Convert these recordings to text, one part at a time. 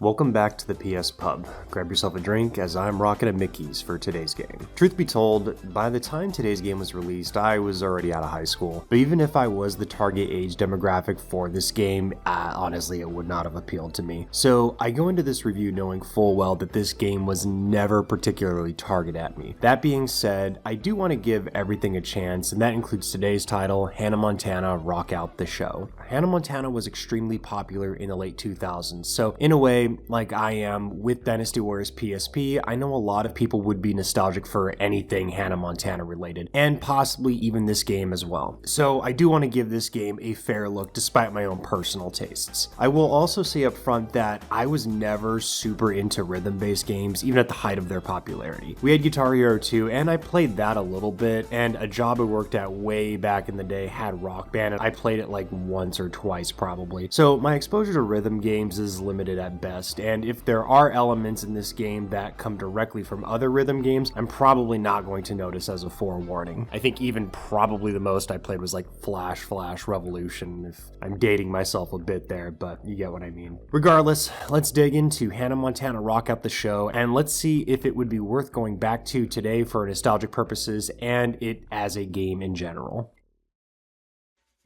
Welcome back to the PS Pub. Grab yourself a drink as I'm rocking a Mickey's for today's game. Truth be told, by the time today's game was released, I was already out of high school. But even if I was the target age demographic for this game, honestly, it would not have appealed to me. So I go into this review knowing full well that this game was never particularly targeted at me. That being said, I do want to give everything a chance, and that includes today's title, Hannah Montana Rock Out the Show. Hannah Montana was extremely popular in the late 2000s, so in a way, like I am with Dynasty Warriors PSP, I know a lot of people would be nostalgic for anything Hannah Montana related, and possibly even this game as well. So I do want to give this game a fair look despite my own personal tastes. I will also say up front that I was never super into rhythm-based games, even at the height of their popularity. We had Guitar Hero 2, and I played that a little bit, and a job I worked at way back in the day had Rock Band, and I played it like once or twice probably. So my exposure to rhythm games is limited at best, and if there are elements in this game that come directly from other rhythm games, I'm probably not going to notice as a forewarning. I think even probably the most I played was like Flash Revolution, if I'm dating myself a bit there, but you get what I mean. Regardless, let's dig into Hannah Montana Rock Out the Show, and let's see if it would be worth going back to today for nostalgic purposes and it as a game in general.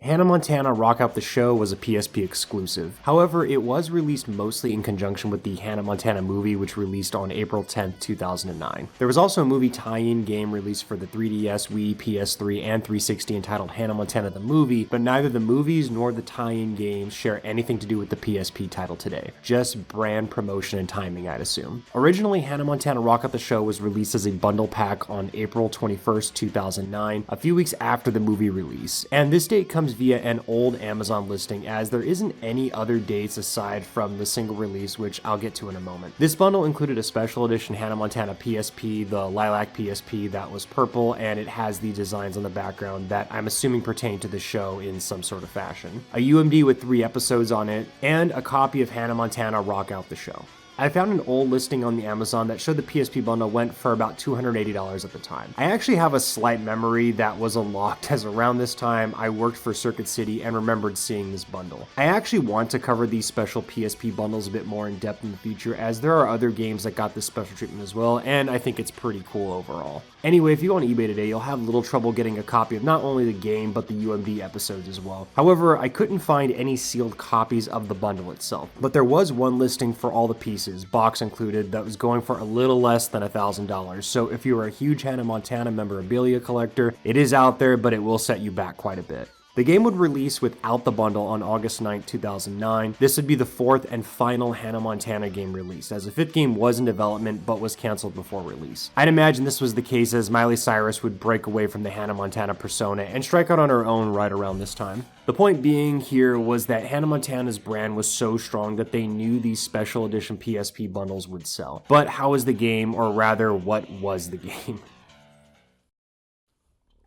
Hannah Montana Rock Out the Show was a PSP exclusive. However, it was released mostly in conjunction with the Hannah Montana movie, which released on April 10th, 2009. There was also a movie tie-in game released for the 3DS, Wii, PS3, and 360 entitled Hannah Montana the Movie, but neither the movies nor the tie-in games share anything to do with the PSP title today. Just brand promotion and timing, I'd assume. Originally, Hannah Montana Rock Out the Show was released as a bundle pack on April 21st, 2009, a few weeks after the movie release, and this date comes via an old Amazon listing, as there isn't any other dates aside from the single release, which I'll get to in a moment. This bundle included a special edition Hannah Montana PSP, the Lilac PSP that was purple, and it has the designs on the background that I'm assuming pertain to the show in some sort of fashion. A UMD with 3 episodes on it, and a copy of Hannah Montana Rock Out the Show. I found an old listing on the Amazon that showed the PSP bundle went for about $280 at the time. I actually have a slight memory that was unlocked as around this time I worked for Circuit City and remembered seeing this bundle. I actually want to cover these special PSP bundles a bit more in depth in the future, as there are other games that got this special treatment as well, and I think it's pretty cool overall. Anyway, if you go on eBay today, you'll have little trouble getting a copy of not only the game, but the UMD episodes as well. However, I couldn't find any sealed copies of the bundle itself, but there was one listing for all the pieces, box included, that was going for a little less than $1,000. So if you are a huge Hannah Montana memorabilia collector, it is out there, but it will set you back quite a bit. The game would release without the bundle on August 9th, 2009. This would be the 4th and final Hannah Montana game released, as a 5th game was in development but was canceled before release. I'd imagine this was the case as Miley Cyrus would break away from the Hannah Montana persona and strike out on her own right around this time. The point being here was that Hannah Montana's brand was so strong that they knew these special edition PSP bundles would sell. But how was the game, or rather, what was the game?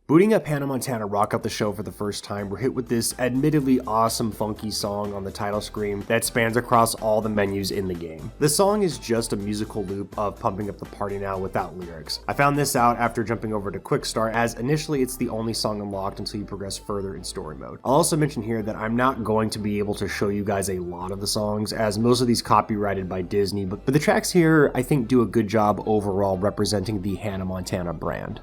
Booting up Hannah Montana Rock Out the Show for the first time, we're hit with this admittedly awesome funky song on the title screen that spans across all the menus in the game. The song is just a musical loop of pumping up the party now without lyrics. I found this out after jumping over to Quick Start, as initially it's the only song unlocked until you progress further in story mode. I'll also mention here that I'm not going to be able to show you guys a lot of the songs, as most of these copyrighted by Disney, but the tracks here I think do a good job overall representing the Hannah Montana brand.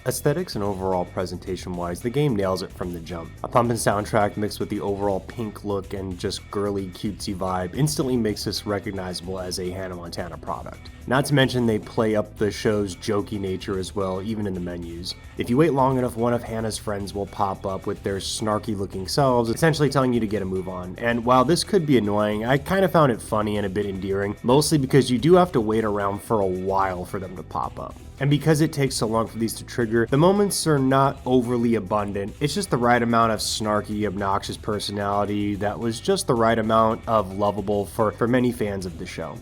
Aesthetics and overall presentation-wise, the game nails it from the jump. A pumpin' soundtrack mixed with the overall pink look and just girly, cutesy vibe instantly makes this recognizable as a Hannah Montana product. Not to mention they play up the show's jokey nature as well, even in the menus. If you wait long enough, one of Hannah's friends will pop up with their snarky-looking selves, essentially telling you to get a move on. And while this could be annoying, I kind of found it funny and a bit endearing, mostly because you do have to wait around for a while for them to pop up. And because it takes so long for these to trigger, the moments are not overly abundant. It's just the right amount of snarky, obnoxious personality that was just the right amount of lovable for many fans of the show.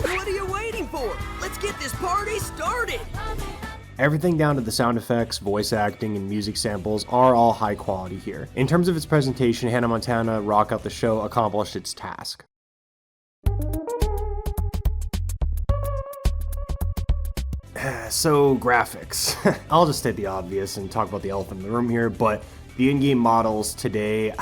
What are you waiting for? Let's get this party started! Everything down to the sound effects, voice acting, and music samples are all high quality here. In terms of its presentation, Hannah Montana Rock Out the Show accomplished its task. So, graphics. I'll just state the obvious and talk about the elephant in the room here, but the in-game models today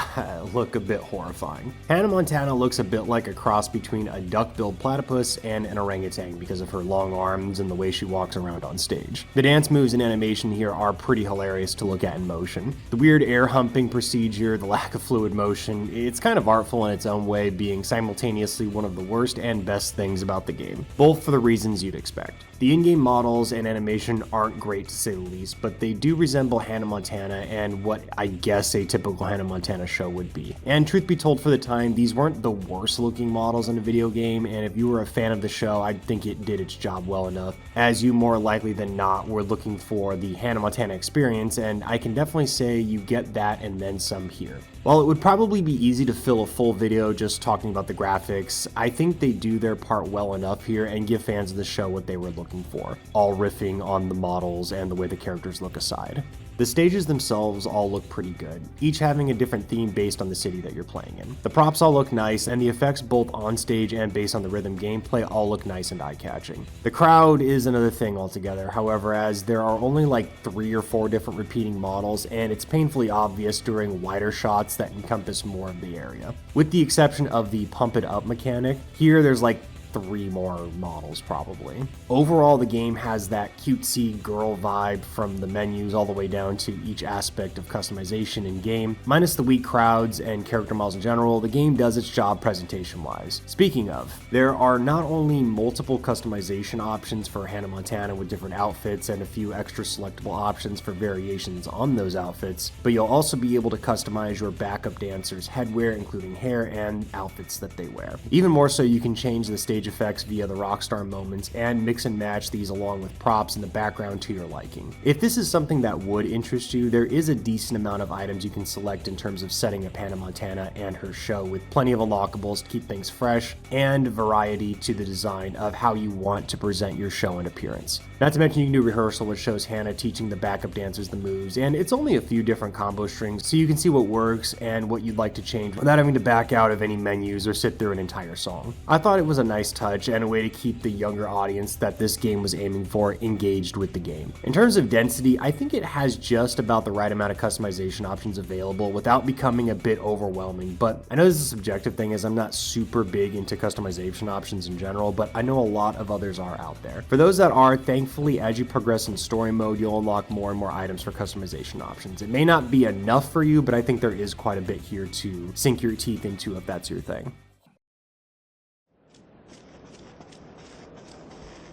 look a bit horrifying. Hannah Montana looks a bit like a cross between a duck-billed platypus and an orangutan because of her long arms and the way she walks around on stage. The dance moves and animation here are pretty hilarious to look at in motion. The weird air humping procedure, the lack of fluid motion, it's kind of artful in its own way, being simultaneously one of the worst and best things about the game, both for the reasons you'd expect. The in-game models and animation aren't great to say the least, but they do resemble Hannah Montana and what I guess a typical Hannah Montana show would be. And truth be told, for the time, these weren't the worst looking models in a video game, and if you were a fan of the show, I think it did its job well enough, as you more likely than not were looking for the Hannah Montana experience, and I can definitely say you get that and then some here. While it would probably be easy to fill a full video just talking about the graphics, I think they do their part well enough here and give fans of the show what they were looking for, all riffing on the models and the way the characters look aside. The stages themselves all look pretty good, each having a different theme based on the city that you're playing in. The props all look nice, and the effects both on stage and based on the rhythm gameplay all look nice and eye-catching. The crowd is another thing altogether, however, as there are only like 3 or 4 different repeating models, and it's painfully obvious during wider shots that encompass more of the area. With the exception of the pump it up mechanic, here there's like 3 more models probably. Overall, the game has that cutesy girl vibe from the menus all the way down to each aspect of customization in game. Minus the weak crowds and character models in general, the game does its job presentation wise. Speaking of, there are not only multiple customization options for Hannah Montana with different outfits and a few extra selectable options for variations on those outfits, but you'll also be able to customize your backup dancers' headwear, including hair and outfits that they wear. Even more so, you can change the stage effects via the Rockstar moments and mix and match these along with props in the background to your liking. If this is something that would interest you, there is a decent amount of items you can select in terms of setting up Hannah Montana and her show, with plenty of unlockables to keep things fresh and variety to the design of how you want to present your show and appearance. Not to mention you can do rehearsal, which shows Hannah teaching the backup dancers the moves, and it's only a few different combo strings, so you can see what works and what you'd like to change without having to back out of any menus or sit through an entire song. I thought it was a nice touch and a way to keep the younger audience that this game was aiming for engaged with the game. In terms of density, I think it has just about the right amount of customization options available without becoming a bit overwhelming, but I know this is a subjective thing as I'm not super big into customization options in general, but I know a lot of others are out there. For those that are, thankfully, as you progress in story mode, you'll unlock more and more items for customization options. It may not be enough for you, but I think there is quite a bit here to sink your teeth into if that's your thing.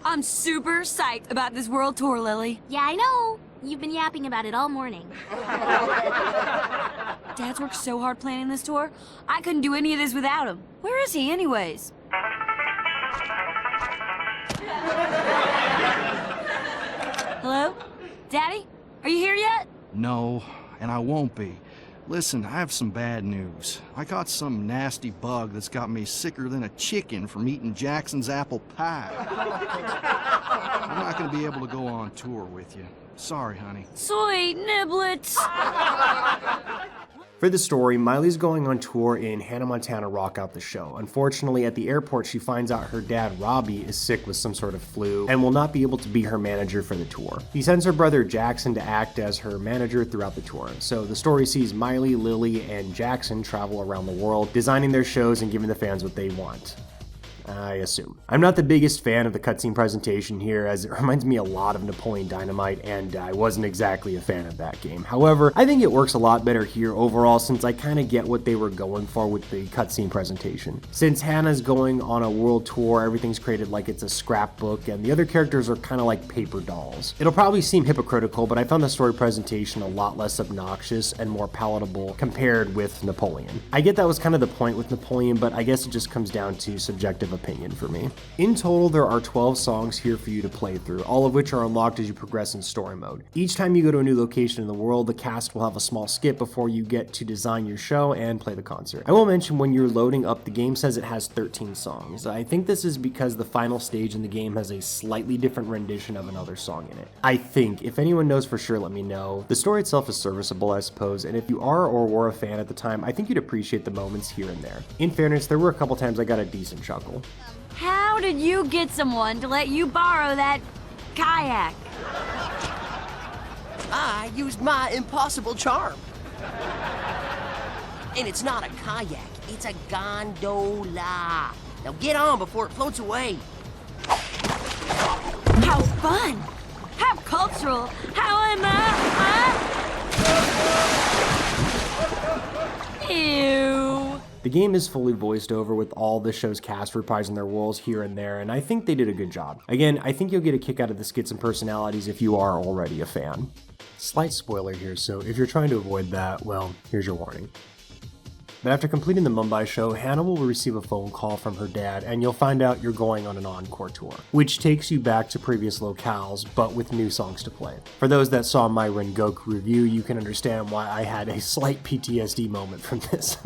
I'm super psyched about this world tour, Lily. Yeah, I know. You've been yapping about it all morning. Dad's worked so hard planning this tour, I couldn't do any of this without him. Where is he anyways? Hello? Daddy? Are you here yet? No, and I won't be. Listen, I have some bad news. I caught some nasty bug that's got me sicker than a chicken from eating Jackson's apple pie. I'm not gonna be able to go on tour with you. Sorry, honey. Sweet niblets! For the story, Miley's going on tour in Hannah Montana Rock Out the Show. Unfortunately, at the airport, she finds out her dad, Robbie, is sick with some sort of flu and will not be able to be her manager for the tour. He sends her brother Jackson to act as her manager throughout the tour. So the story sees Miley, Lily, and Jackson travel around the world, designing their shows and giving the fans what they want. I assume. I'm not the biggest fan of the cutscene presentation here, as it reminds me a lot of Napoleon Dynamite, and I wasn't exactly a fan of that game. However, I think it works a lot better here overall, since I kind of get what they were going for with the cutscene presentation. Since Hannah's going on a world tour, everything's created like it's a scrapbook, and the other characters are kind of like paper dolls. It'll probably seem hypocritical, but I found the story presentation a lot less obnoxious and more palatable compared with Napoleon. I get that was kind of the point with Napoleon, but I guess it just comes down to subjective opinion for me. In total, there are 12 songs here for you to play through, all of which are unlocked as you progress in story mode. Each time you go to a new location in the world, the cast will have a small skip before you get to design your show and play the concert. I will mention when you're loading up, the game says it has 13 songs. I think this is because the final stage in the game has a slightly different rendition of another song in it. I think. If anyone knows for sure, let me know. The story itself is serviceable, I suppose, and if you are or were a fan at the time, I think you'd appreciate the moments here and there. In fairness, there were a couple times I got a decent chuckle. How did you get someone to let you borrow that kayak? I used my impossible charm. And it's not a kayak, it's a gondola. Now get on before it floats away. How fun! How cultural! How Ew! The game is fully voiced over with all the show's cast reprising their roles here and there, and I think they did a good job. Again, I think you'll get a kick out of the skits and personalities if you are already a fan. Slight spoiler here, so if you're trying to avoid that, well, here's your warning. But after completing the Mumbai show, Hannah will receive a phone call from her dad, and you'll find out you're going on an encore tour, which takes you back to previous locales, but with new songs to play. For those that saw my Rengoku review, you can understand why I had a slight PTSD moment from this.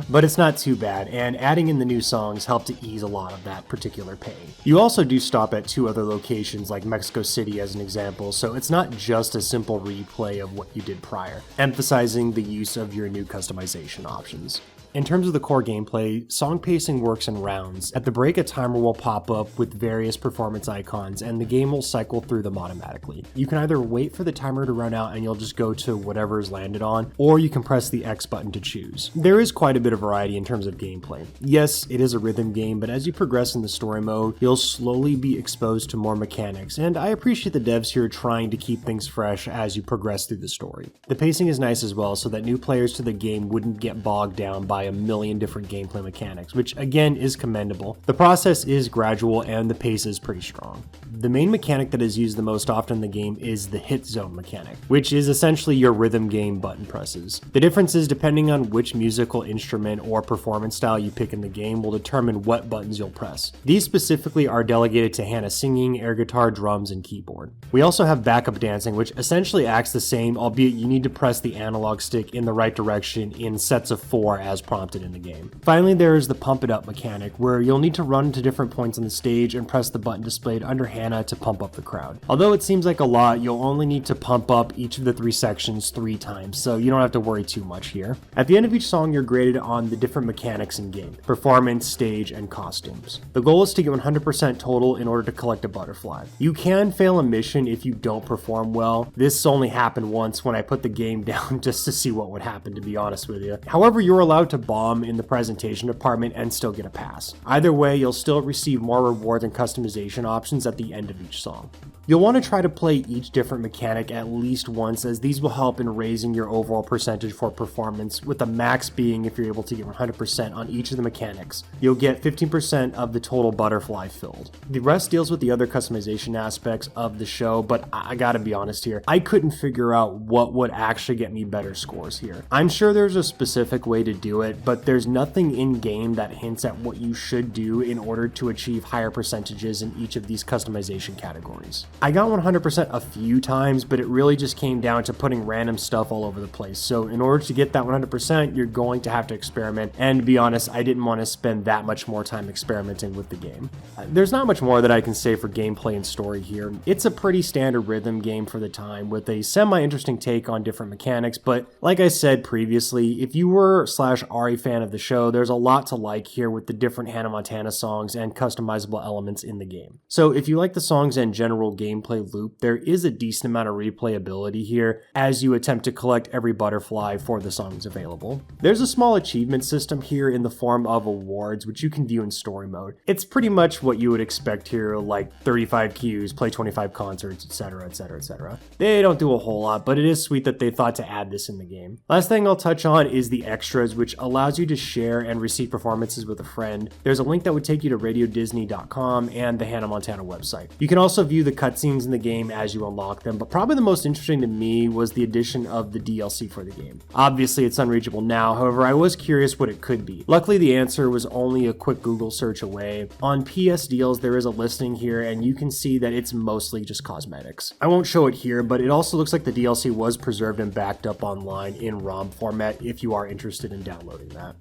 But it's not too bad, and adding in the new songs helped to ease a lot of that particular pain. You also do stop at 2 other locations, like Mexico City as an example, so it's not just a simple replay of what you did prior, emphasizing the use of your new customization options. In terms of the core gameplay, song pacing works in rounds. At the break, a timer will pop up with various performance icons, and the game will cycle through them automatically. You can either wait for the timer to run out and you'll just go to whatever is landed on, or you can press the X button to choose. There is quite a bit of variety in terms of gameplay. Yes, it is a rhythm game, but as you progress in the story mode, you'll slowly be exposed to more mechanics, and I appreciate the devs here trying to keep things fresh as you progress through the story. The pacing is nice as well, so that new players to the game wouldn't get bogged down by a million different gameplay mechanics, which again is commendable. The process is gradual and the pace is pretty strong. The main mechanic that is used the most often in the game is the hit zone mechanic, which is essentially your rhythm game button presses. The difference is depending on which musical instrument or performance style you pick in the game will determine what buttons you'll press. These specifically are delegated to Hannah singing, air guitar, drums, and keyboard. We also have backup dancing, which essentially acts the same, albeit you need to press the analog stick in the right direction in sets of 4 as prompted in the game. Finally, there is the pump it up mechanic, where you'll need to run to different points on the stage and press the button displayed under Hannah to pump up the crowd. Although it seems like a lot, you'll only need to pump up each of the 3 sections 3 times, so you don't have to worry too much here. At the end of each song, you're graded on the different mechanics in game: performance, stage, and costumes. The goal is to get 100% total in order to collect a butterfly. You can fail a mission if you don't perform well. This only happened once when I put the game down just to see what would happen, to be honest with you. However, you're allowed to bomb in the presentation department and still get a pass. Either way, you'll still receive more rewards and customization options at the end of each song. You'll want to try to play each different mechanic at least once, as these will help in raising your overall percentage for performance, with the max being if you're able to get 100% on each of the mechanics. You'll get 15% of the total butterfly filled. The rest deals with the other customization aspects of the show, but I gotta be honest here, I couldn't figure out what would actually get me better scores here. I'm sure there's a specific way to do it, but there's nothing in-game that hints at what you should do in order to achieve higher percentages in each of these customization categories. I got 100% a few times, but it really just came down to putting random stuff all over the place. So in order to get that 100%, you're going to have to experiment. And to be honest, I didn't want to spend that much more time experimenting with the game. There's not much more that I can say for gameplay and story here. It's a pretty standard rhythm game for the time, with a semi-interesting take on different mechanics. But like I said previously, if you were /are a fan of the show, there's a lot to like here with the different Hannah Montana songs and customizable elements in the game. So if you like the songs and general gameplay loop, there is a decent amount of replayability here as you attempt to collect every butterfly for the songs available. There's a small achievement system here in the form of awards, which you can view in story mode. It's pretty much what you would expect here, like 35 queues, play 25 concerts, etc, etc, etc. They don't do a whole lot, but it is sweet that they thought to add this in the game. Last thing I'll touch on is the extras, which allows you to share and receive performances with a friend. There's a link that would take you to radiodisney.com and the Hannah Montana website. You can also view the cutscenes in the game as you unlock them, but probably the most interesting to me was the addition of the DLC for the game. Obviously, it's unreachable now, however, I was curious what it could be. Luckily, the answer was only a quick Google search away. On PS Deals, there is a listing here, and you can see that it's mostly just cosmetics. I won't show it here, but it also looks like the DLC was preserved and backed up online in ROM format if you are interested in downloading that.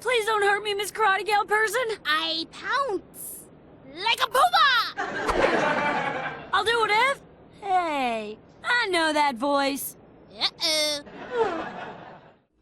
Please don't hurt me, Miss Karate Gal person. I pounce like a puma! I'll do it if... Hey, I know that voice. Uh-oh.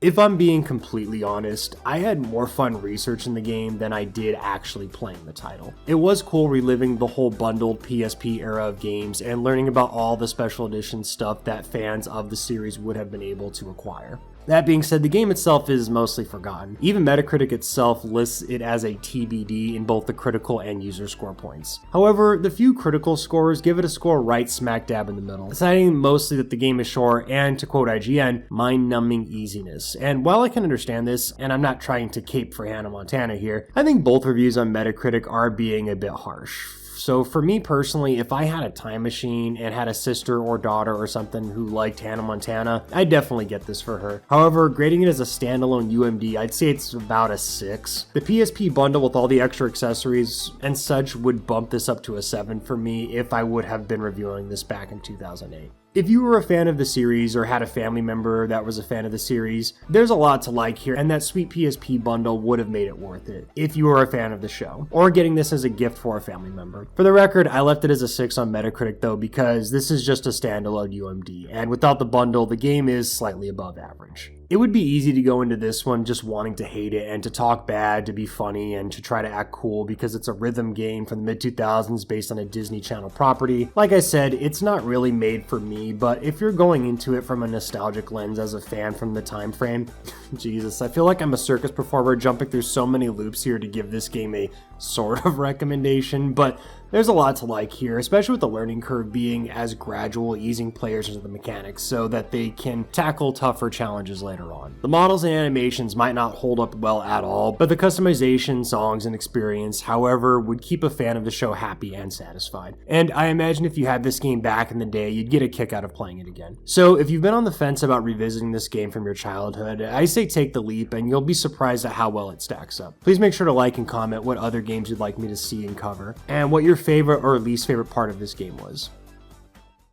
If I'm being completely honest, I had more fun researching the game than I did actually playing the title. It was cool reliving the whole bundled PSP era of games and learning about all the special edition stuff that fans of the series would have been able to acquire. That being said, the game itself is mostly forgotten. Even Metacritic itself lists it as a TBD in both the critical and user score points. However, the few critical scores give it a score right smack dab in the middle, citing mostly that the game is short and, to quote IGN, mind-numbing easiness. And while I can understand this, and I'm not trying to cape for Hannah Montana here, I think both reviews on Metacritic are being a bit harsh. So for me personally, if I had a time machine and had a sister or daughter or something who liked Hannah Montana, I'd definitely get this for her. However, grading it as a standalone UMD, I'd say it's about a 6. The PSP bundle with all the extra accessories and such would bump this up to a 7 for me if I would have been reviewing this back in 2008. If you were a fan of the series or had a family member that was a fan of the series, there's a lot to like here, and that sweet PSP bundle would have made it worth it if you were a fan of the show, or getting this as a gift for a family member. For the record, I left it as a 6 on Metacritic though, because this is just a standalone UMD, and without the bundle, the game is slightly above average. It would be easy to go into this one just wanting to hate it and to talk bad, to be funny, and to try to act cool because it's a rhythm game from the mid-2000s based on a Disney Channel property. Like I said, it's not really made for me, but if you're going into it from a nostalgic lens as a fan from the time frame, Jesus, I feel like I'm a circus performer jumping through so many loops here to give this game a sort of recommendation, but there's a lot to like here, especially with the learning curve being as gradual, easing players into the mechanics so that they can tackle tougher challenges later on. The models and animations might not hold up well at all, but the customization, songs, and experience, however, would keep a fan of the show happy and satisfied. And I imagine if you had this game back in the day, you'd get a kick out of playing it again. So if you've been on the fence about revisiting this game from your childhood, I say take the leap and you'll be surprised at how well it stacks up. Please make sure to like and comment what other games you'd like me to see and cover, and what your favorite or least favorite part of this game was.